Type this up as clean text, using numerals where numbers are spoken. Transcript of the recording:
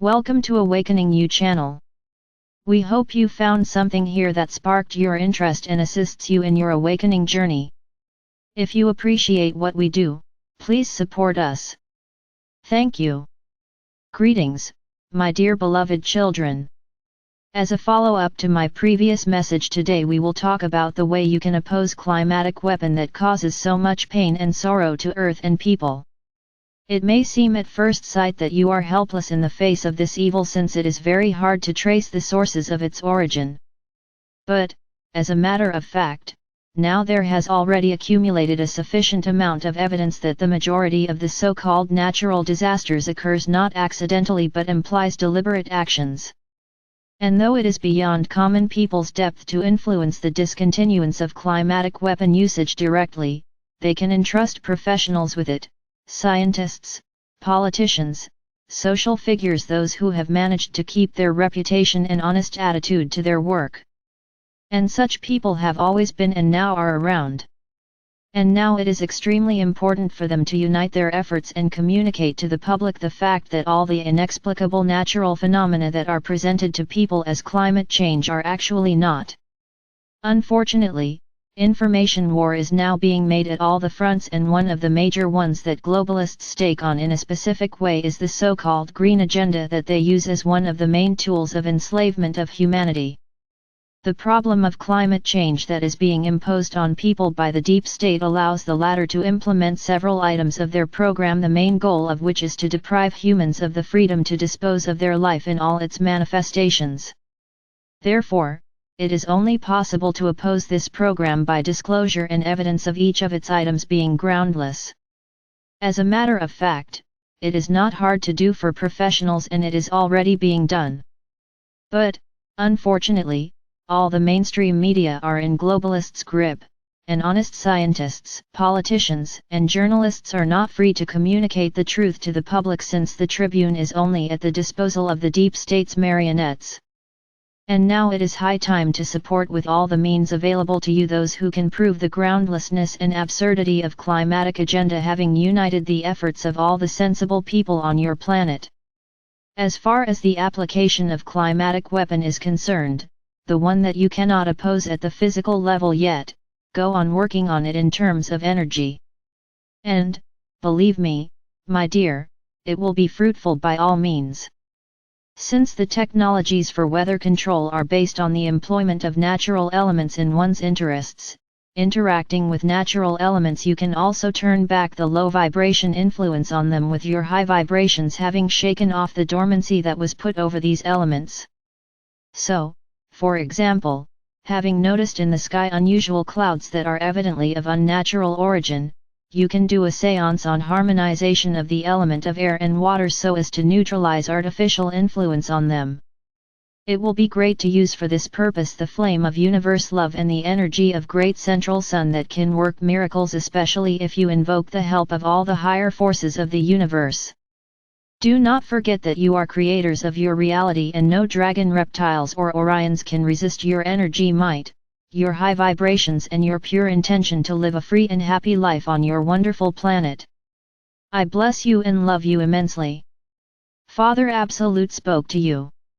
Welcome to AwakeningYOU channel. We hope you found something here that sparked your interest and assists you in your awakening journey. If you appreciate what we do, please support us. Thank you. Greetings, my dear beloved children. As a follow-up to my previous message, today we will talk about the way you can oppose climatic weapon that causes so much pain and sorrow to earth and people. It may seem at first sight that you are helpless in the face of this evil, since it is very hard to trace the sources of its origin. But, as a matter of fact, now there has already accumulated a sufficient amount of evidence that the majority of the so-called natural disasters occurs not accidentally but implies deliberate actions. And though it is beyond common people's depth to influence the discontinuance of climatic weapon usage directly, they can entrust professionals with it. Scientists, politicians, social figures, those who have managed to keep their reputation and honest attitude to their work. And such people have always been and now are around. And now it is extremely important for them to unite their efforts and communicate to the public the fact that all the inexplicable natural phenomena that are presented to people as climate change are actually not. Unfortunately, information war is now being made at all the fronts, and one of the major ones that globalists stake on in a specific way is the so-called green agenda that they use as one of the main tools of enslavement of humanity. The problem of climate change that is being imposed on people by the deep state allows the latter to implement several items of their program, the main goal of which is to deprive humans of the freedom to dispose of their life in all its manifestations. Therefore, it is only possible to oppose this program by disclosure and evidence of each of its items being groundless. As a matter of fact, it is not hard to do for professionals, and it is already being done. But, unfortunately, all the mainstream media are in globalists' grip, and honest scientists, politicians, and journalists are not free to communicate the truth to the public, since the tribune is only at the disposal of the deep state's marionettes. And now it is high time to support with all the means available to you those who can prove the groundlessness and absurdity of climatic agenda, having united the efforts of all the sensible people on your planet. As far as the application of climatic weapon is concerned, the one that you cannot oppose at the physical level yet, go on working on it in terms of energy. And, believe me, my dear, it will be fruitful by all means. Since the technologies for weather control are based on the employment of natural elements in one's interests, interacting with natural elements, you can also turn back the low vibration influence on them with your high vibrations, having shaken off the dormancy that was put over these elements. So, for example, having noticed in the sky unusual clouds that are evidently of unnatural origin, you can do a séance on harmonization of the element of air and water so as to neutralize artificial influence on them. It will be great to use for this purpose the flame of universe love and the energy of great central sun that can work miracles, especially if you invoke the help of all the higher forces of the universe. Do not forget that you are creators of your reality, and no dragon, reptiles, or Orions can resist your energy might, your high vibrations, and your pure intention to live a free and happy life on your wonderful planet. I bless you and love you immensely. Father Absolute spoke to you.